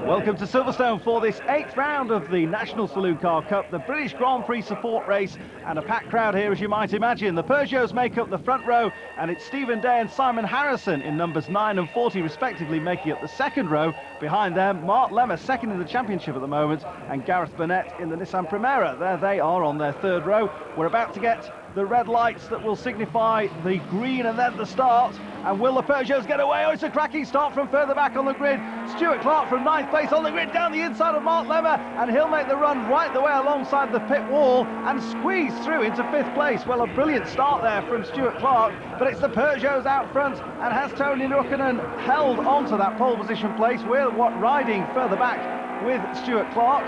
Welcome to Silverstone for this 8th round of the National Saloon Car Cup, the British Grand Prix support race, and a packed crowd here, as you might imagine. The Peugeots make up the front row, and it's Stephen Day and Simon Harrison in numbers 9 and 40 respectively making up the second row. Behind them, Mark Lemmer, second in the championship at the moment, and Gareth Burnett in the Nissan Primera. There they are on their third row. We're about to get the red lights that will signify the green and then the start. And will the Peugeots get away? Oh, it's a cracking start from further back on the grid. Stuart Clark from 9th place on the grid, down the inside of Mark Lemmer, and he'll make the run right the way alongside the pit wall and squeeze through into 5th place. Well, a brilliant start there from Stuart Clark, but it's the Peugeots out front, and has Tony Rukkinen held on to that pole position place? We're riding further back with Stuart Clark,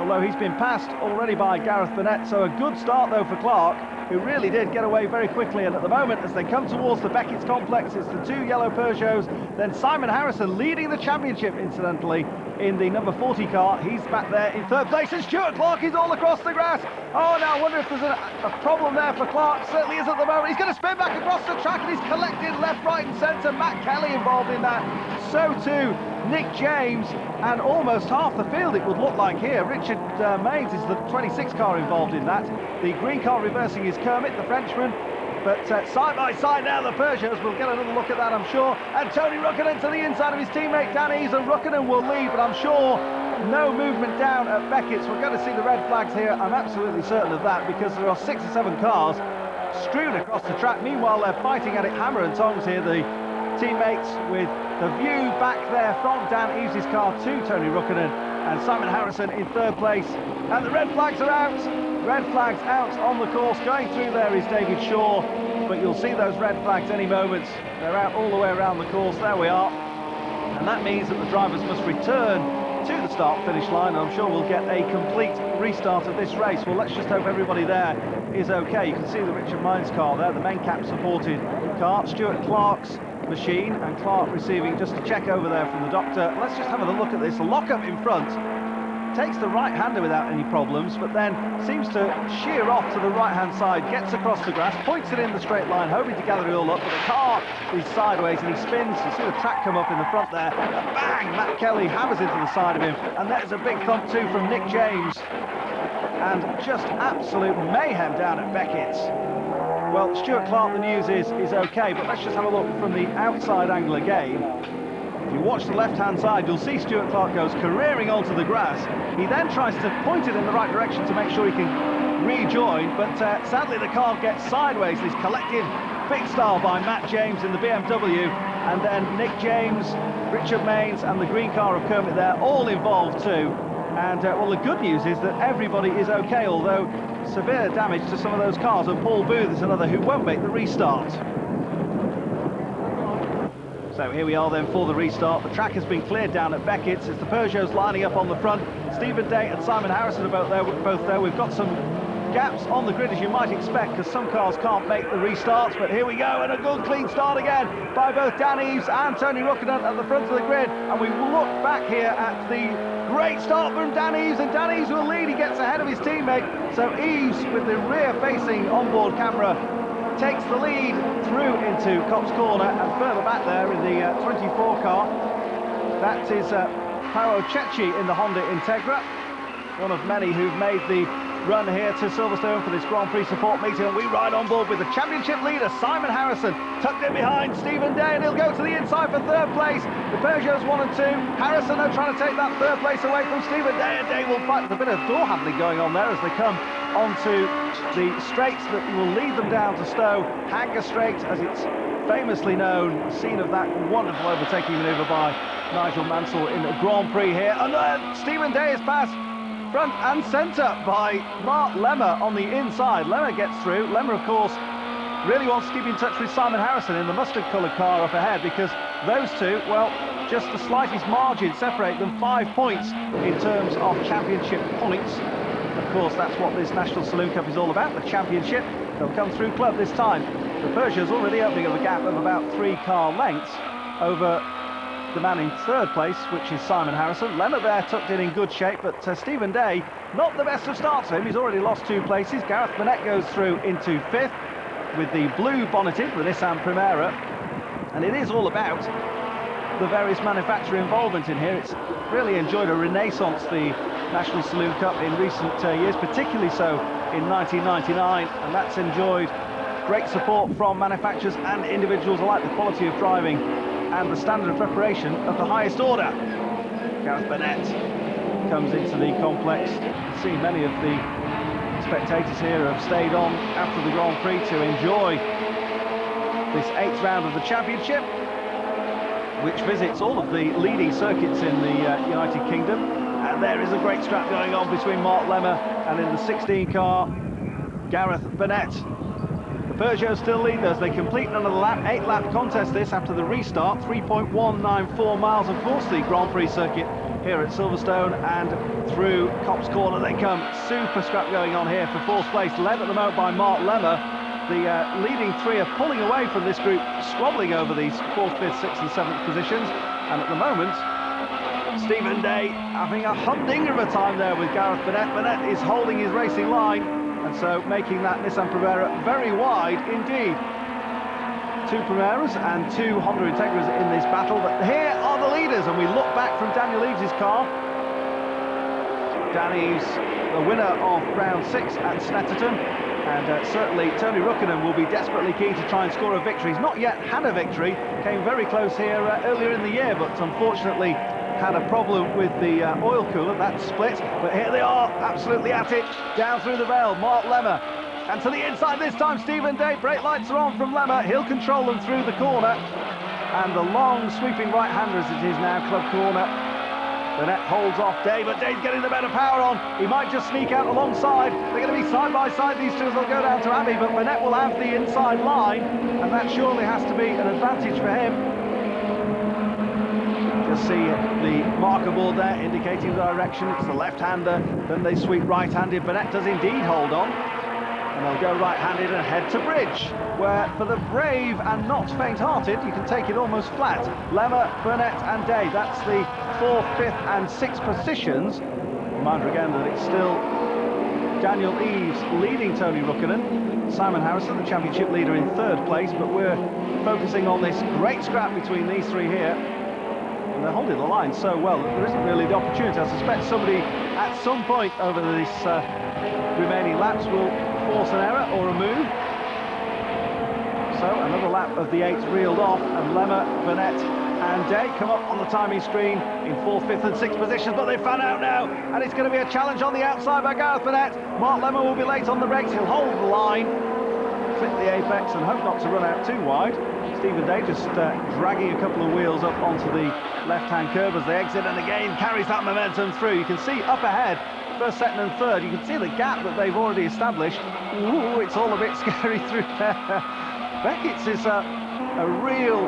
although he's been passed already by Gareth Burnett. So a good start though for Clark, who really did get away very quickly. And at the moment, as they come towards the Beckett's complex, it's the two yellow Peugeots, then Simon Harrison leading the championship, incidentally, in the number 40 car. He's back there in 3rd place, and Stuart Clark is all across the grass. Oh, now I wonder if there's a problem there for Clark. Certainly is at the moment. He's going to spin back across the track, and he's collected left, right and centre. Matt Kelly involved in that. So too Nick James, and almost half the field it would look like here. Richard Maines is the 26 car involved in that. The green car reversing is Kermit, the Frenchman. But side by side now, the Peugeots. We'll get another look at that, I'm sure. And Tony Rukkinen to the inside of his teammate Dan Eves, and Rukkinen will lead, but I'm sure no movement down at Beckett's. We're going to see the red flags here. I'm absolutely certain of that, because there are 6 or 7 cars strewn across the track. Meanwhile, they're fighting at it hammer and tongs here, the teammates, with the view back there from Dan Eves' car to Tony Rukkinen, and Simon Harrison in 3rd place. And the red flags are out. Red flags out on the course. Going through there is David Shaw, but you'll see those red flags any moment. They're out all the way around the course. There we are. And that means that the drivers must return to the start-finish line, and I'm sure we'll get a complete restart of this race. Well, let's just hope everybody there is okay. You can see the Richard Maines car there, the main cap supported car. Stuart Clark's machine, and Clark receiving just a check over there from the doctor. Let's just have a look at this. The lock-up in front takes the right-hander without any problems, but then seems to shear off to the right-hand side, gets across the grass, points it in the straight line, hoping to gather it all up, but the car is sideways and he spins. You see the track come up in the front there, and bang! Matt Kelly hammers into the side of him, and there's a big thump too from Nick James, and just absolute mayhem down at Beckett's. Well, Stuart Clark, the news is okay, but let's just have a look from the outside angle again. If you watch the left-hand side, you'll see Stuart Clark goes careering onto the grass. He then tries to point it in the right direction to make sure he can rejoin, but sadly the car gets sideways. He's collected big style by Matt James in the BMW, and then Nick James, Richard Maines and the green car of Kermit there, all involved too. And well, the good news is that everybody is okay, although severe damage to some of those cars, and Paul Booth is another who won't make the restart. So here we are then for the restart. The track has been cleared down at Beckett's. It's the Peugeots lining up on the front. Stephen Day and Simon Harrison are both there. We've got some gaps on the grid, as you might expect, because some cars can't make the restarts, but here we go, and a good clean start again by both Dan Eves and Tony Rukkinen at the front of the grid. And we look back here at the great start from Dan Eves, and Dan Eves will lead. He gets ahead of his teammate, so Eves, with the rear-facing onboard camera, takes the lead through into Cops Corner, and further back there in the 24 car, that is Paolo Cecchi in the Honda Integra, one of many who've made the run here to Silverstone for this Grand Prix support meeting, and we ride on board with the championship leader Simon Harrison, tucked in behind Stephen Day, and he'll go to the inside for 3rd place. The Peugeots 1 and 2. Harrison though trying to take that 3rd place away from Stephen Day, and Day will fight. There's a bit of door handling going on there as they come onto the straights that will lead them down to Stowe. Hanger Straight, as it's famously known, the scene of that wonderful overtaking manoeuvre by Nigel Mansell in the Grand Prix here. And Stephen Day is passed front and centre by Mark Lemmer on the inside. Lemmer gets through. Lemmer, of course, really wants to keep in touch with Simon Harrison in the mustard-coloured car up ahead, because those two, well, just the slightest margin separate them, 5 points in terms of championship points. Of course, that's what this National Saloon Cup is all about, the championship. They'll come through club this time. The Peugeot's already opening up a gap of about 3 car lengths over the man in 3rd place, which is Simon Harrison. Lemmer there tucked in good shape, but Stephen Day, not the best of starts for him. He's already lost 2 places. Gareth Burnett goes through into 5th with the blue bonneted, the Nissan Primera. And it is all about the various manufacturer involvement in here. It's really enjoyed a renaissance, the National Saloon Cup, in recent years, particularly so in 1999, and that's enjoyed great support from manufacturers and individuals alike. The quality of driving and the standard of preparation of the highest order. Gareth Burnett comes into the complex. See, many of the spectators here have stayed on after the Grand Prix to enjoy this 8th round of the championship, which visits all of the leading circuits in the United Kingdom. And there is a great scrap going on between Mark Lemmer and, in the 16 car, Gareth Burnett. The Peugeot still lead as they complete another lap, 8-lap contest this after the restart, 3.194 miles. Of course, the Grand Prix circuit here at Silverstone, and through Copse Corner they come. Super scrap going on here for 4th place, led at the moment by Mark Lemmer. The leading 3 are pulling away from this group, squabbling over these 4th, 5th, 6th and 7th positions. And at the moment, Stephen Day having a humdinger of a time there with Gareth Burnett. Burnett is holding his racing line, and so making that Nissan Primera very wide indeed. 2 Primeras and 2 Honda Integras in this battle, but here are the leaders, and we look back from Daniel Eves' car. Dan Eves, the winner of round 6 at Snetterton, and certainly Tony Rukkinen will be desperately keen to try and score a victory. He's not yet had a victory, came very close here earlier in the year, but unfortunately had a problem with the oil cooler. That split, but here they are, absolutely at it, down through the Vale. Mark Lemmer, and to the inside this time, Stephen Day. Brake lights are on from Lemmer, he'll control them through the corner, and the long sweeping right-hander as it is now, club corner. Burnett holds off Day, but Day's getting the better power on. He might just sneak out alongside. They're going to be side by side, these two, as they'll go down to Abbey, but Burnett will have the inside line, and that surely has to be an advantage for him. Just see the marker board there indicating the direction. It's the left-hander, then they sweep right-handed. Burnett does indeed hold on, and they'll go right-handed and head to Bridge, where for the brave and not faint-hearted, you can take it almost flat. Lemmer, Burnett and Day, that's the 4th, 5th and 6th positions. Reminder again that it's still Daniel Eves leading Tony Rukkinen, Simon Harrison, the championship leader, in 3rd place, but we're focusing on this great scrap between these 3 here. And they're holding the line so well that there isn't really the opportunity. I suspect somebody at some point over this remaining laps will force an error or a move. So another lap of the 8th reeled off, and Lemmer, Burnett and Day come up on the timing screen in 4th, 5th and 6th positions, but they've found out now, and it's going to be a challenge on the outside by Gareth Burnett. Mark Lemmer will be late on the brakes, he'll hold the line, clip the apex and hope not to run out too wide. Stephen Day just dragging a couple of wheels up onto the left-hand curb as they exit, and again carries that momentum through. You can see up ahead, 1st, 2nd and 3rd, you can see the gap that they've already established. Ooh, it's all a bit scary through there. Beckett's is a real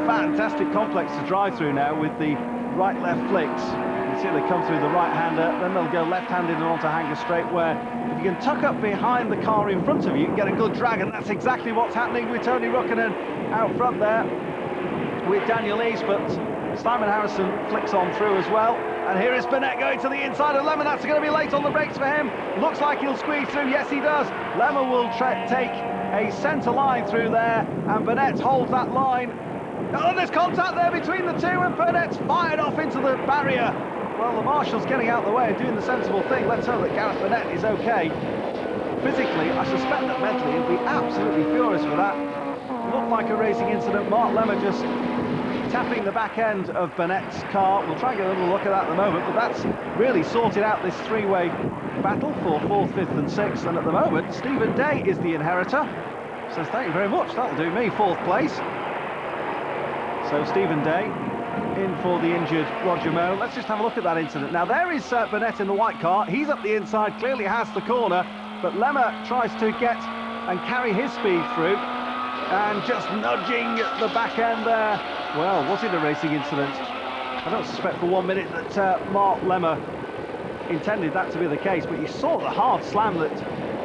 fantastic complex to drive through now with the right-left flicks. You can see they come through the right-hander, then they'll go left-handed and onto Hanger Straight, where if you can tuck up behind the car in front of you, you can get a good drag, and that's exactly what's happening with Tony Rukkinen out front there with Daniel Eves, but Simon Harrison flicks on through as well. And here is Burnett going to the inside of Lemmer. That's going to be late on the brakes for him. Looks like he'll squeeze through. Yes, he does. Lemmer will take a centre line through there, and Burnett holds that line. Oh, there's contact there between the two, and Burnett's fired off into the barrier. Well, the marshal's getting out of the way and doing the sensible thing. Let's hope that Gareth Burnett is okay. Physically, I suspect that mentally he'll be absolutely furious for that. Looked like a racing incident. Mark Lemmer just tapping the back end of Burnett's car. We'll try and get a little look at that at the moment, but that's really sorted out this 3-way battle for 4th, 5th and 6th, and at the moment Stephen Day is the inheritor. Says thank you very much, that'll do me, 4th place. So Stephen Day in for the injured Roger Moe. Let's just have a look at that incident. Now there is Burnett in the white car. He's up the inside, clearly has the corner, but Lemmer tries to get and carry his speed through, and just nudging the back end there. Well, was it a racing incident? I don't suspect for 1 minute that Mark Lemmer intended that to be the case, but you saw the hard slam that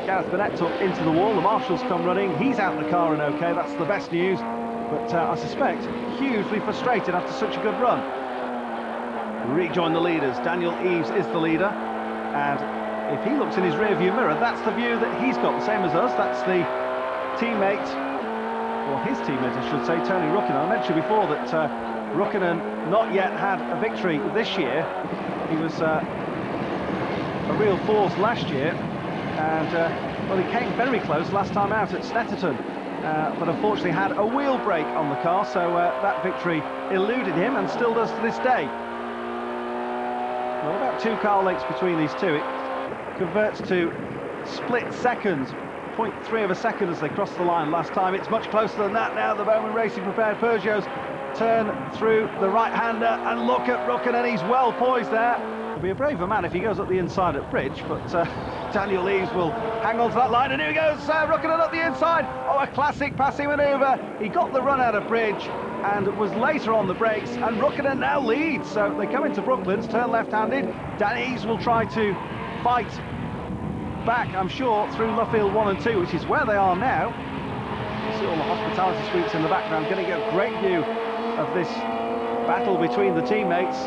Gareth Burnett took into the wall. The marshals come running, he's out the car and okay, that's the best news, but I suspect hugely frustrated after such a good run. Rejoin the leaders. Daniel Eves is the leader, and if he looks in his rear view mirror, that's the view that he's got, the same as us. That's the teammate, or his teammate I should say, Tony Rukkinen. I mentioned before that Rukkinen not yet had a victory this year. He was a real force last year, and well, he came very close last time out at Snetterton, but unfortunately had a wheel break on the car, so that victory eluded him and still does to this day. Well, about 2 car lengths between these two. It converts to split seconds, 0.3 of a second as they crossed the line last time. It's much closer than that now. The Bowman Racing prepared Peugeots turn through the right-hander, and look at Rukkinen, he's well poised there. He'll be a braver man if he goes up the inside at Bridge, but Daniel Eves will hang on to that line, and here he goes, Rukkinen up the inside. Oh, a classic passing manoeuvre. He got the run out of Bridge and was later on the brakes, and Rukkinen now leads. So they come into Brooklands, turn left-handed. Dan Eves will try to fight back, I'm sure, through Luffield 1 and 2, which is where they are now. You see all the hospitality suites in the background, getting a great view of this battle between the teammates.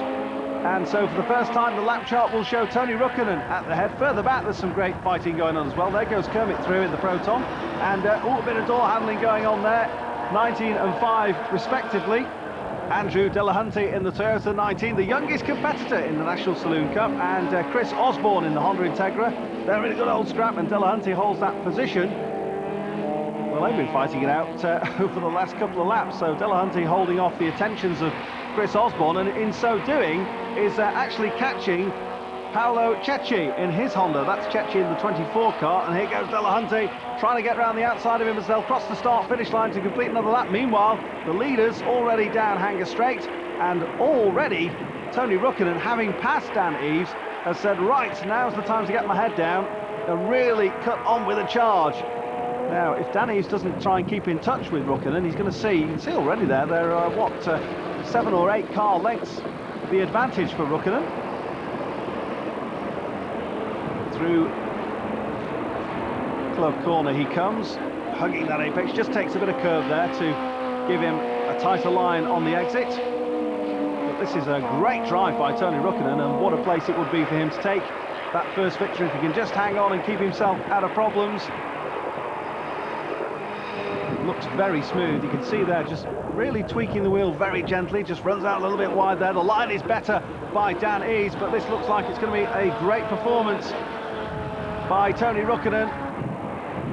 And so for the first time, the lap chart will show Tony Rukkinen at the head. Further back, there's some great fighting going on as well. There goes Kermit through in the Proton, and a bit of door handling going on there. 19 and 5 respectively. Andrew Delahunty in the Toyota 19, the youngest competitor in the National Saloon Cup, and Chris Osborne in the Honda Integra. They're in a good old scrap, and Delahunty holds that position. Well, they've been fighting it out over the last couple of laps, so Delahunty holding off the attentions of Chris Osborne, and in so doing is actually catching Paolo Cecchi in his Honda. That's Cecchi in the 24 car, and here goes Delahunty trying to get around the outside of him as they'll cross the start-finish line to complete another lap. Meanwhile, the leaders already down Hanger Straight, and already Tony Rukkinen, having passed Dan Eves, has said, right, now's the time to get my head down and really cut on with a charge. Now, if Dan Eves doesn't try and keep in touch with Rukkinen, he's going to see, you can see already there are, what, 7 or 8 car lengths the advantage for Rukkinen. Through Club Corner he comes, hugging that apex, just takes a bit of curve there to give him a tighter line on the exit. But this is a great drive by Tony Rukkinen, and what a place it would be for him to take that first victory if he can just hang on and keep himself out of problems. Looks very smooth. You can see there just really tweaking the wheel very gently, just runs out a little bit wide there. The line is better by Dan Eves, but this looks like it's going to be a great performance by Tony Rukkinen.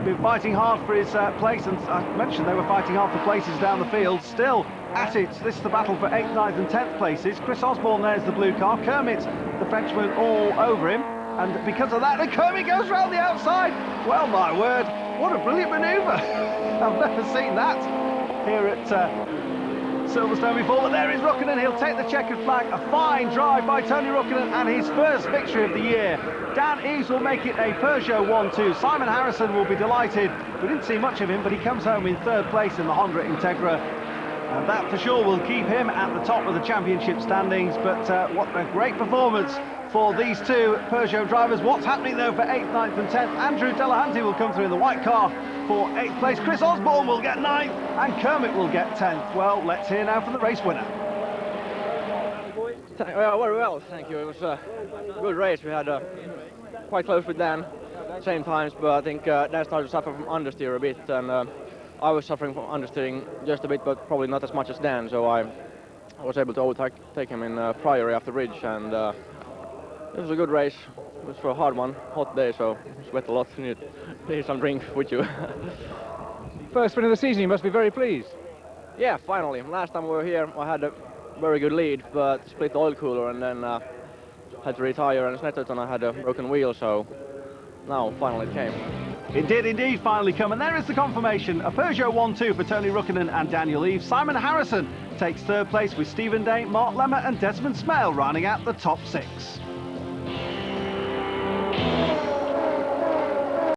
Been fighting hard for his place, and I mentioned they were fighting hard for places down the field. Still at it, this is the battle for 8th, 9th and 10th places. Chris Osborne, there's the blue car. Kermit, the Frenchman, all over him, and because of that, and Kermit goes round the outside. Well, my word, what a brilliant manoeuvre. I've never seen that here at Silverstone before, but there is Rukkinen. He'll take the checkered flag. A fine drive by Tony Rukkinen, and his first victory of the year. Dan Eves will make it a Peugeot 1-2. Simon Harrison will be delighted. We didn't see much of him, but he comes home in 3rd place in the Honda Integra, and that for sure will keep him at the top of the championship standings. But what a great performance for these two Peugeot drivers. What's happening though for 8th, 9th and 10th? Andrew Delahunty will come through in the white car for 8th place. Chris Osborne will get 9th, and Kermit will get 10th. Well, let's hear now from the race winner. Very well, thank you. It was a good race. We had quite close with Dan same times, but I think Dan started to suffer from understeer a bit, and I was suffering from understeering just a bit, but probably not as much as Dan, so I was able to overtake him in Priory after Ridge, and it was a good race. It was for a hard one, hot day, so sweat a lot. You need some drink with you. First win of the season, you must be very pleased. Yeah, finally. Last time we were here, I had a very good lead, but split the oil cooler and then had to retire, and Snetterton I had a broken wheel, so now finally it came. It did indeed finally come, and there is the confirmation. A Peugeot 1-2 for Tony Rukkinen and Daniel Eves. Simon Harrison takes 3rd place with Stephen Day, Mark Lemmer and Desmond Smale rounding out the top 6.